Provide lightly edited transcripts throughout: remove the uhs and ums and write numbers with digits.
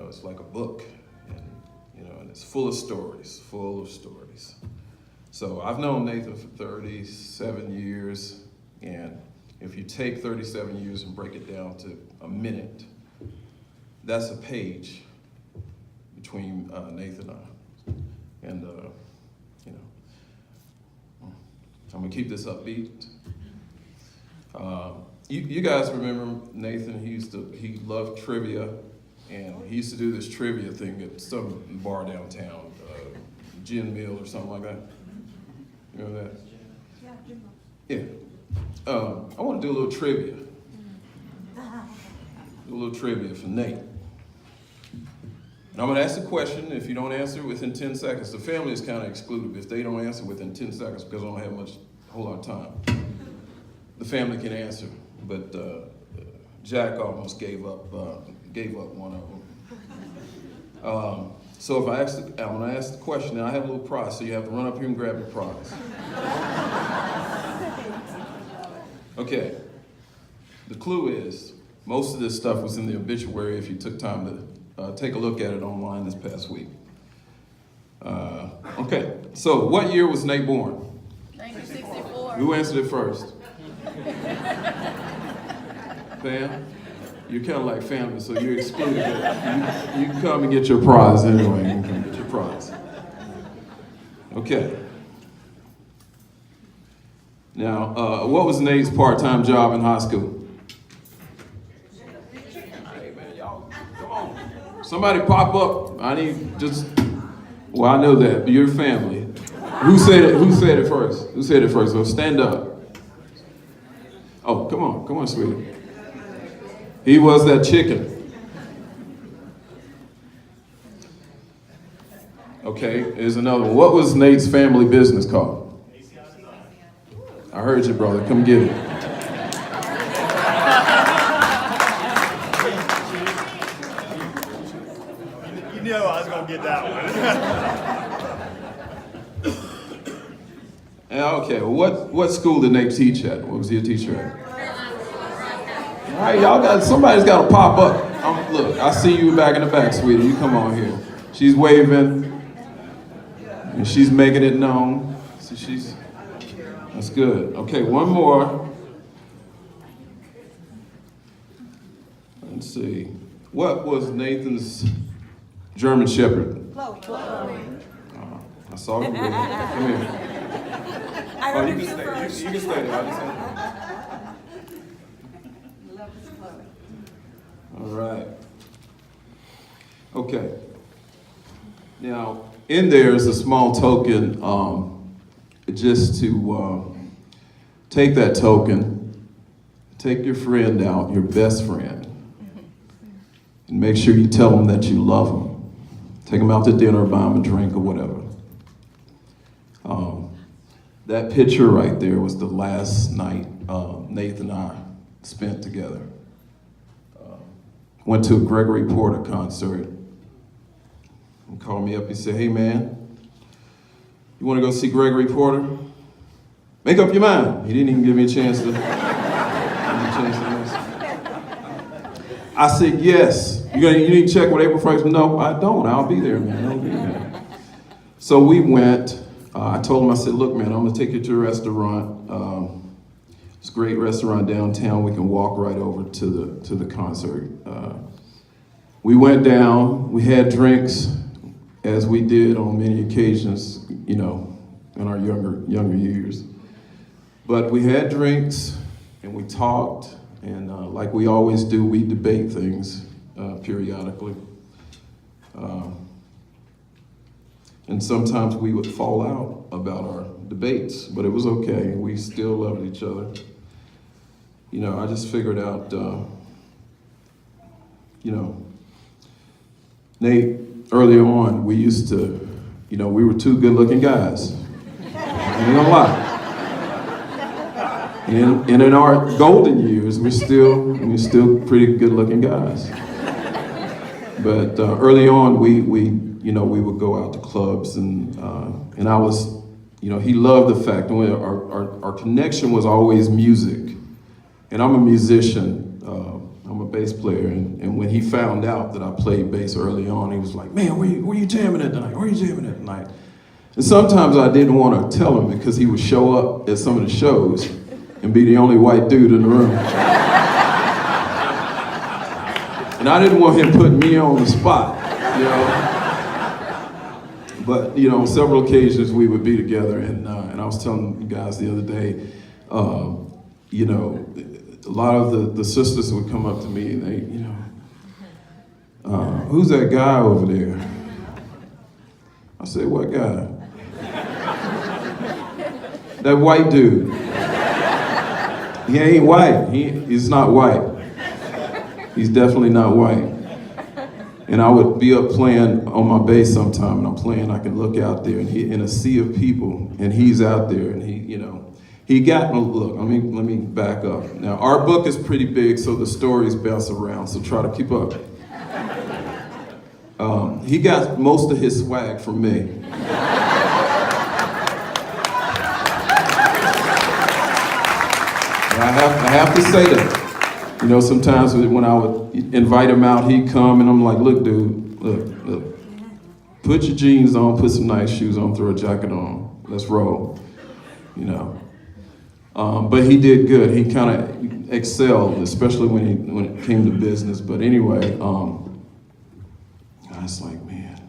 it's like a book, and it's full of stories, full of stories. So I've known Nathan for 37 years, and if you take 37 years and break it down to a minute, that's a page between Nathan and I. And, I'm gonna keep this upbeat. You guys remember Nathan? He loved trivia, and he used to do this trivia thing at some bar downtown, Gin Mill or something like that. You remember that? Yeah, Gin Mill. Yeah. I want to do a little trivia. Do a little trivia for Nate. And I'm going to ask a question. If you don't answer within 10 seconds, the family is kind of excluded. If they don't answer within 10 seconds, because I don't have a whole lot of time, the family can answer. But Jack almost gave up one of them. So if I'm going to ask the question, and I have a little prize, so you have to run up here and grab your prize. Okay. The clue is, most of this stuff was in the obituary if you took time to take a look at it online this past week. Okay, so what year was Nate born? 1964. Who answered it first? Pam? You're kind of like family, so you're excluded. You can come and get your prize anyway. You can come get your prize. Okay. Now, what was Nate's part-time job in high school? Hey, man, y'all, come on. Somebody pop up. I know that, but you're family. Who said it first? Who said it first? So stand up. Oh, come on, sweetie. He was that chicken. Okay, here's another one. What was Nate's family business called? I heard you, brother. Come get it. You knew I was going to get that one. Okay, well, what school did Nate teach at? What was he a teacher at? All right, somebody's got to pop up. Look, I see you back in the back, sweetie. You come on here. She's waving, and she's making it known. See, that's good. Okay, one more. Let's see. What was Nathan's German Shepherd? Chloe. I saw it. Come here. Oh, you can stay. You can stay there. I just had- All right. Okay. Now, in there is a small token, just to take that token, take your friend out, your best friend, and make sure you tell them that you love them. Take them out to dinner, buy them a drink or whatever. That picture right there was the last night Nathan and I spent together. Went to a Gregory Porter concert. He called me up, he said, "Hey man, you wanna go see Gregory Porter? Make up your mind." He didn't even give me a chance to I said, "Yes." You need to check with April Franks? No, I don't. I'll be there, man. I'll be there. So we went. I told him, I said, "Look, man, I'm gonna take you to a restaurant. It's a great restaurant downtown. We can walk right over to the concert." We went down. We had drinks, as we did on many occasions, in our younger years. But we had drinks, and we talked, and like we always do, we debate things periodically. And sometimes we would fall out about our debates, but it was okay. We still loved each other. I just figured out, Nate, early on, we used to, we were two good-looking guys. I ain't gonna lie. And in our golden years, we're still pretty good-looking guys. But early on, we would go out to clubs, and I was, he loved the fact that our connection was always music. And I'm a musician. I'm a bass player, and when he found out that I played bass early on, he was like, man, where you jamming at tonight? Where you jamming at tonight? And sometimes I didn't want to tell him because he would show up at some of the shows and be the only white dude in the room. And I didn't want him putting me on the spot, you know. But, you know, on several occasions we would be together, and I was telling you guys the other day, you know, a lot of the sisters would come up to me and they, you know, who's that guy over there? I said, what guy? That white dude. He ain't white. He's not white. He's definitely not white. And I would be up playing on my bass sometime, and I'm playing, I can look out there, and he in a sea of people, and he's out there, and he, you know, he got, look, let me back up. Now, our book is pretty big, so the stories bounce around, so try to keep up. He got most of his swag from me. I have to say that. You know, sometimes when I would invite him out, he'd come, and I'm like, look, dude, look. Put your jeans on, put some nice shoes on, throw a jacket on. Let's roll, you know. But he did good. He kind of excelled, especially when it came to business. But anyway, I was like, man.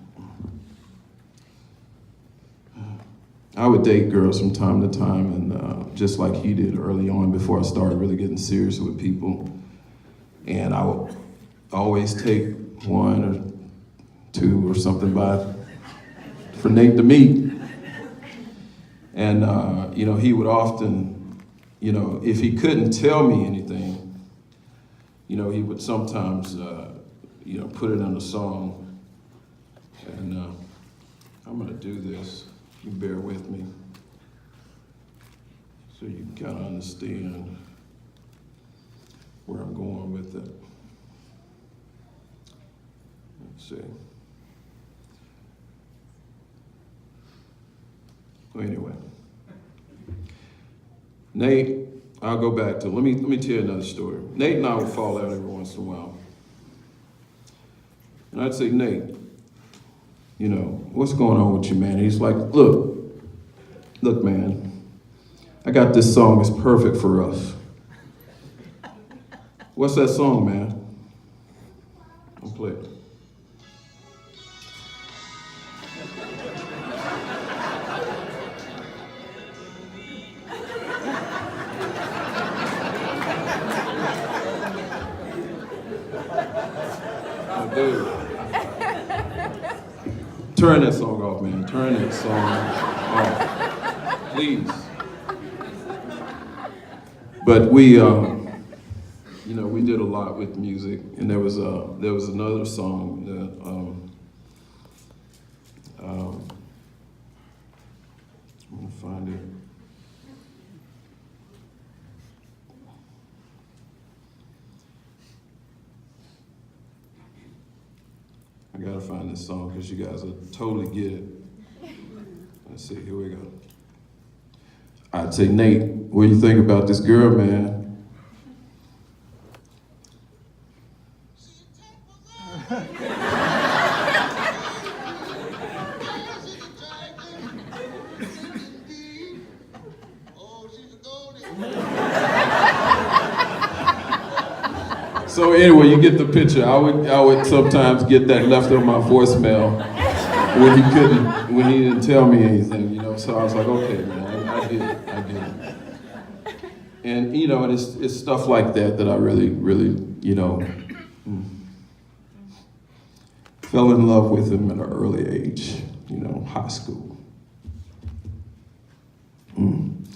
I would date girls from time to time, and just like he did early on before I started really getting serious with people. And I would always take one or two or something for Nate to meet. And, you know, he would often, you know, if he couldn't tell me anything, you know, he would sometimes, you know, put it in a song. And I'm gonna do this. You bear with me so you can kind of understand where I'm going with it. Let's see. Well, anyway, Nate, I'll go back to, let me tell you another story. Nate and I would fall out every once in a while. And I'd say, Nate, you know, what's going on with you, man? And he's like, look, man, I got this song, it's perfect for us. What's that song, man? I'll play it. Oh, dude. Turn that song off, man. Turn that song off, please. But we, you know, we did a lot with music, and there was another song that I'm gonna find it. I gotta find this song because you guys will totally get it. Let's see, here we go. I'd say, Nate, what do you think about this girl, man? So anyway, you get the picture. I would sometimes get that left on my voicemail when he didn't tell me anything, you know. So I was like, okay, man, I get it. And you know, and it's stuff like that I really, you know, fell in love with him at an early age, you know, high school. Whew,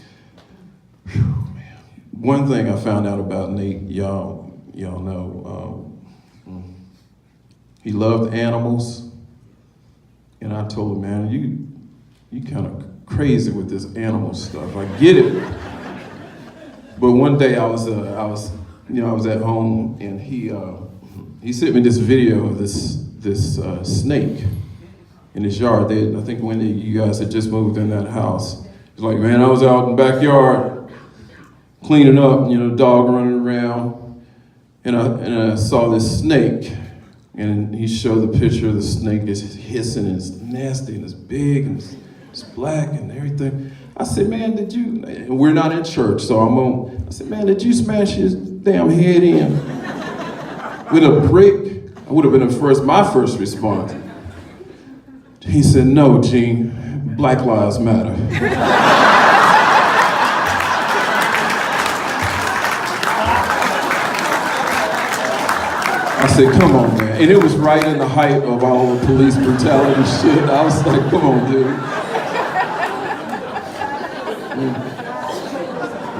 man. One thing I found out about Nate, y'all know, he loved animals, and I told him, man, you kind of crazy with this animal stuff. I get it, but one day I was at home, and he sent me this video of this snake in his yard. I think when you guys had just moved in that house, he's like, man, I was out in the backyard cleaning up, you know, dog running around. and I saw this snake, and he showed the picture of the snake. It's hissing, and it's nasty, and it's big, and it's black, and everything. I said, man, did you? And we're not in church, so I said, man, did you smash his damn head in with a brick? I would have been my first response. He said, no, Gene, Black Lives Matter. I said, come on, man. And it was right in the height of all the police brutality shit. I was like, come on, dude.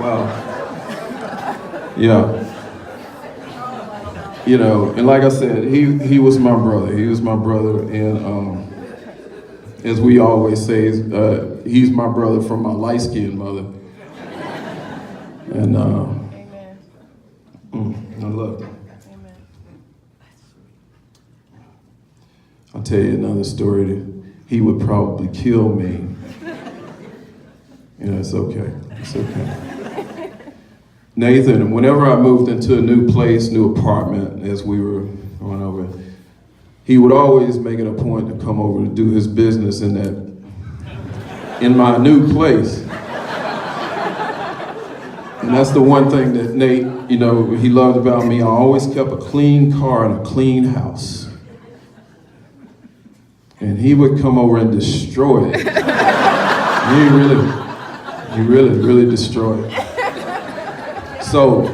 Wow. Yeah. You know, and like I said, he was my brother. He was my brother, and as we always say, he's my brother from my light-skinned mother. And I love him. I'll tell you another story that he would probably kill me. You know, it's okay. It's okay. Nathan, whenever I moved into a new place, new apartment, as we were going over, he would always make it a point to come over to do his business in my new place. And that's the one thing that Nate, you know, he loved about me. I always kept a clean car and a clean house. And he would come over and destroy it. He really destroyed it. So,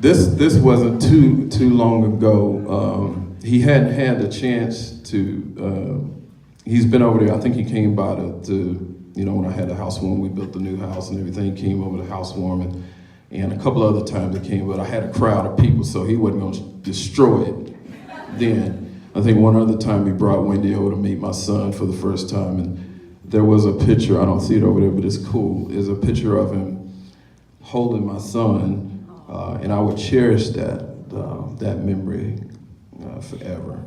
this wasn't too long ago. He hadn't had the chance to, he's been over there. I think he came by to, you know, when I had the housewarming, we built the new house and everything. He came over to housewarming, and a couple other times he came, but I had a crowd of people, so he wasn't gonna destroy it. Then, I think one other time he brought Wendy over to meet my son for the first time, and there was a picture, I don't see it over there, but it's cool. There's a picture of him holding my son, and I would cherish that memory forever.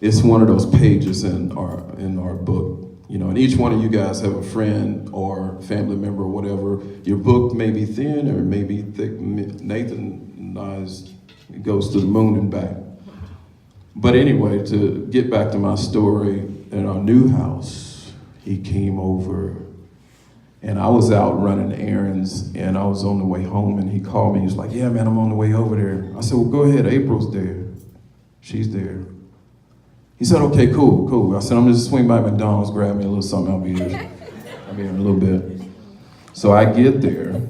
It's one of those pages in our book, you know, and each one of you guys have a friend or family member or whatever. Your book may be thin or may be thick. Nathan and I's, it goes to the moon and back. But anyway, to get back to my story, in our new house, he came over, and I was out running errands, and I was on the way home, and he called me. He was like, yeah, man, I'm on the way over there. I said, well, go ahead. April's there. She's there. He said, okay, cool. I said, I'm just swing by McDonald's, grab me a little something. I'll be here in a little bit. So I get there.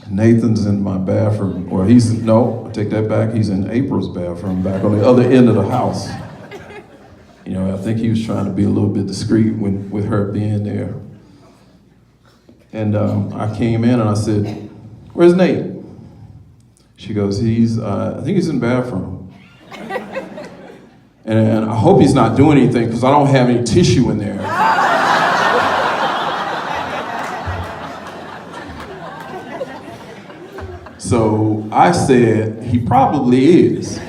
Nathan's in my bathroom, or I take that back. He's in April's bathroom back on the other end of the house. You know, I think he was trying to be a little bit discreet with her being there. And I came in and I said, where's Nate? She goes, I think he's in the bathroom. And I hope he's not doing anything because I don't have any tissue in there. So I said, he probably is.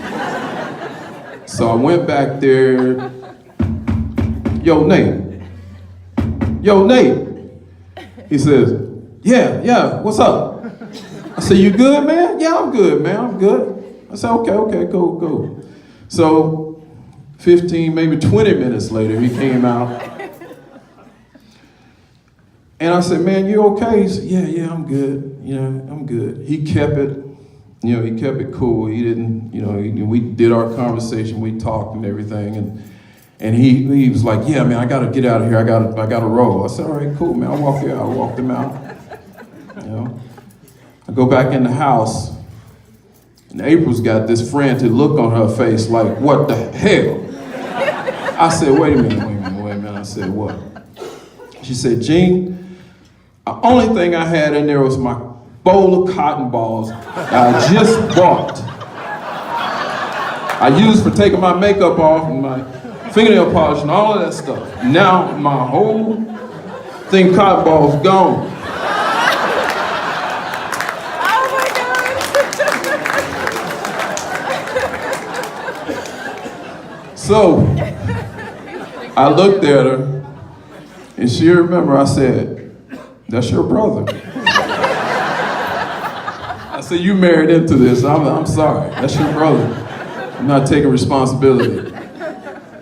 So I went back there. Yo, Nate. He says, yeah, what's up? I said, you good, man? Yeah, I'm good, man, I'm good. I said, okay, cool. So 15, maybe 20 minutes later, he came out. And I said, man, you okay? He said, yeah, I'm good. You know, I'm good. He kept it cool. He didn't, we did our conversation, we talked and everything. And he was like, yeah, man, I gotta get out of here. I gotta roll. I said, all right, cool, man, I'll walk you out. I walked him out. I go back in the house, and April's got this frantic look on her face like, what the hell? I said, wait a minute. I said, what? She said, Gene, the only thing I had in there was my bowl of cotton balls I just bought. I used for taking my makeup off and my fingernail polish and all of that stuff. Now my whole thing cotton balls gone. So I looked at her, and she remembered. I said, that's your brother. said, you married into this. I'm sorry. That's your brother. I'm not taking responsibility.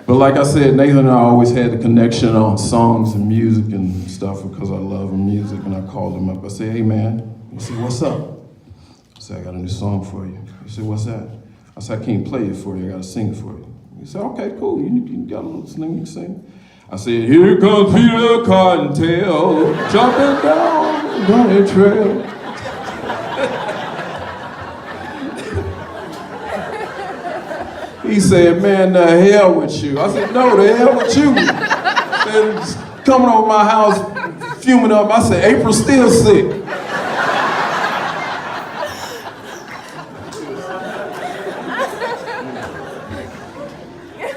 But like I said, Nathan and I always had the connection on songs and music and stuff because I love music. And I called him up. I said, hey, man. He said, what's up? I said, I got a new song for you. He said, what's that? I said, I can't play it for you. I got to sing it for you. He said, okay, cool. You got a little sing you can sing? I said, here comes Peter Cottontail, jumping down the bunny trail. He said, man, the hell with you. I said, no, the hell with you. And coming over my house, fuming up. I said, April's still sick.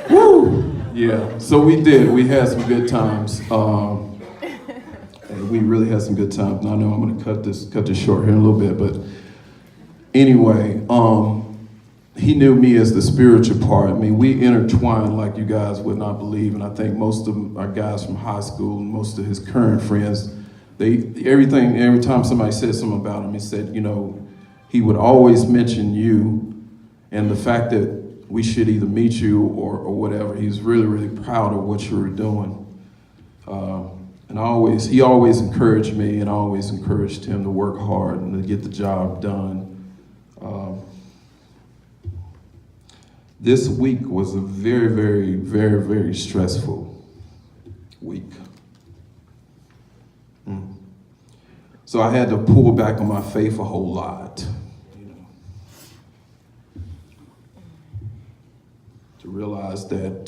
Woo! Yeah, so we did. We had some good times. We really had some good times. And I know I'm going to cut this short here in a little bit, but anyway, he knew me as the spiritual part. I mean, we intertwined like you guys would not believe, and I think most of our guys from high school and most of his current friends, every time somebody said something about him, he said, you know, he would always mention you and the fact that we should either meet you or whatever. He's really, really proud of what you were doing. And he always encouraged me, and I always encouraged him to work hard and to get the job done. This week was a very, very, very, very stressful week. So I had to pull back on my faith a whole lot, you know, to realize that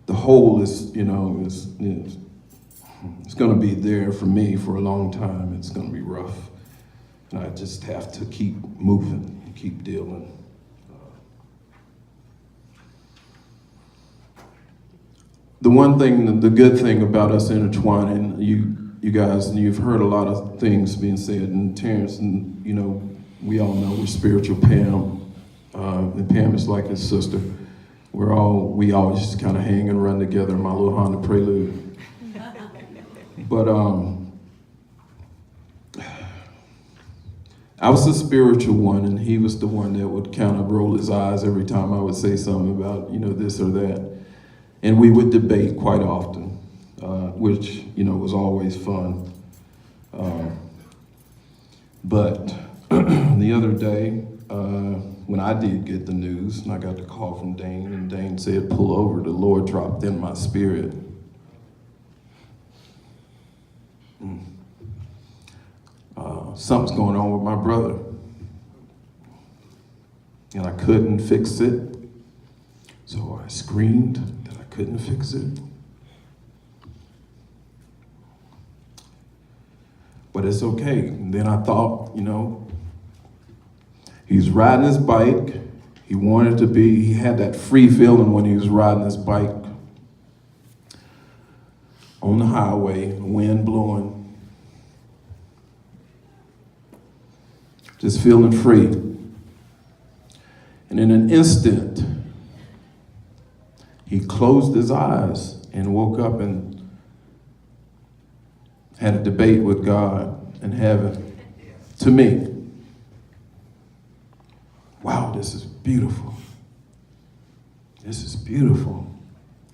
the hole is, you know, it's going to be there for me for a long time. It's going to be rough, and I just have to keep moving and keep dealing. The one thing, the good thing about us intertwining, you guys, and you've heard a lot of things being said, and Terrence, and you know, we all know we're spiritual Pam, and Pam is like his sister. We always just kind of hang and run together in my little Honda Prelude. But I was the spiritual one, and he was the one that would kind of roll his eyes every time I would say something about, you know, this or that. And we would debate quite often, which, you know, was always fun. But the other day, when I did get the news, and I got the call from Dane, and Dane said, pull over, the Lord dropped in my spirit. Something's going on with my brother. And I couldn't fix it. So I screamed that I couldn't fix it. But it's okay. And then I thought, you know, he's riding his bike. He had that free feeling when he was riding his bike on the highway, the wind blowing. Just feeling free. And in an instant, he closed his eyes and woke up and had a debate with God and heaven. To me, wow, this is beautiful. This is beautiful.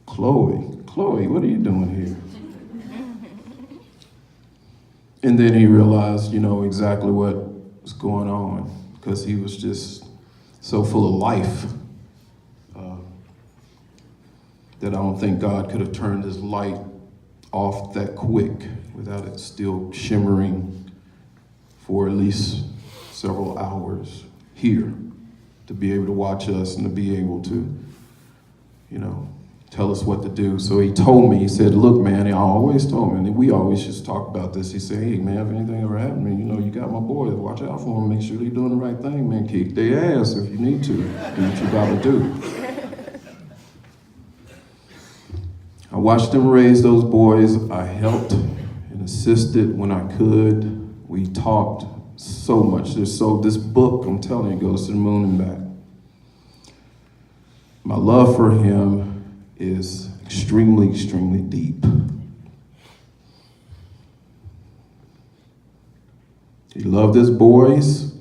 Chloe, what are you doing here? And then he realized, you know, exactly what was going on, because he was just so full of life that I don't think God could have turned his light off that quick without it still shimmering for at least several hours here, to be able to watch us and to be able to, you know, tell us what to do. So he told me, he said, look, man, he always told me, and we always just talk about this. He said, hey, man, if anything ever happened to me, you know, you got my boys, watch out for them, make sure they're doing the right thing, man. Kick their ass if you need to, do what you gotta do. I watched them raise those boys. I helped and assisted when I could. We talked so much. This book, I'm telling you, goes to the moon and back. My love for him is extremely, extremely deep. He loved his boys.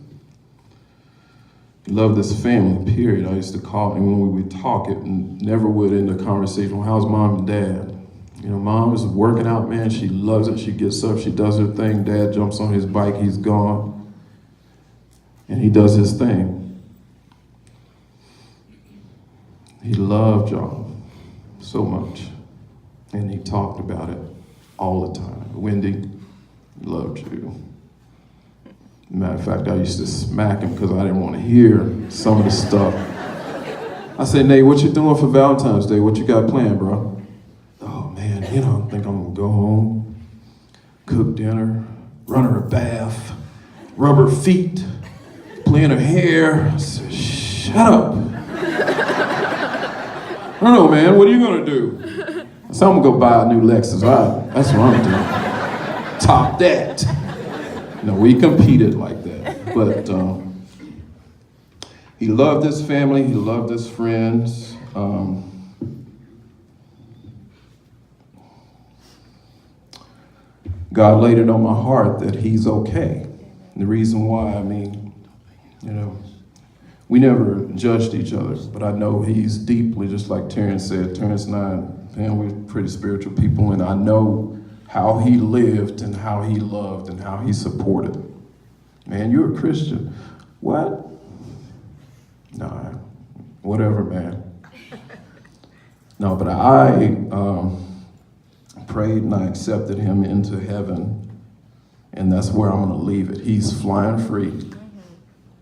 Love this family, period. I used to call him when we would talk, it never would end the conversation. Well, how's mom and dad? You know, mom is working out, man. She loves it. She gets up, she does her thing. Dad jumps on his bike, he's gone. And he does his thing. He loved y'all so much. And he talked about it all the time. Wendy, loved you. Matter of fact, I used to smack him because I didn't want to hear some of the stuff. I said, Nate, what you doing for Valentine's Day? What you got planned, bro? Oh, man, you know, I think I'm going to go home, cook dinner, run her a bath, rub her feet, play in her hair. I said, shut up. I don't know, man, what are you going to do? I said, I'm going to go buy a new Lexus. All right, that's what I'm doing. Top that. No, we competed like that, but he loved his family, he loved his friends. God laid it on my heart that he's okay. And the reason why, I mean, you know, we never judged each other, but I know he's deeply, just like Terrence said, Terrence and I, man, we're pretty spiritual people, and I know how he lived and how he loved and how he supported. Man, you're a Christian. What? Nah, whatever, man. No, but I prayed and I accepted him into heaven, and that's where I'm gonna leave it. He's flying free.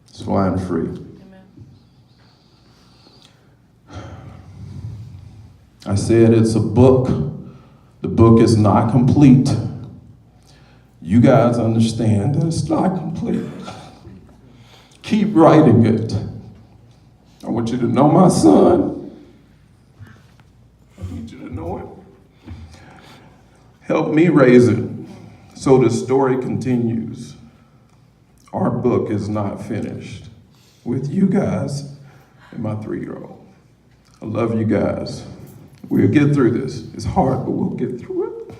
He's flying free. I said it's a book. The book is not complete. You guys understand that it's not complete. Keep writing it. I want you to know my son. I need you to know it. Help me raise it so the story continues. Our book is not finished with you guys and my 3-year-old. I love you guys. We'll get through this. It's hard, but we'll get through it.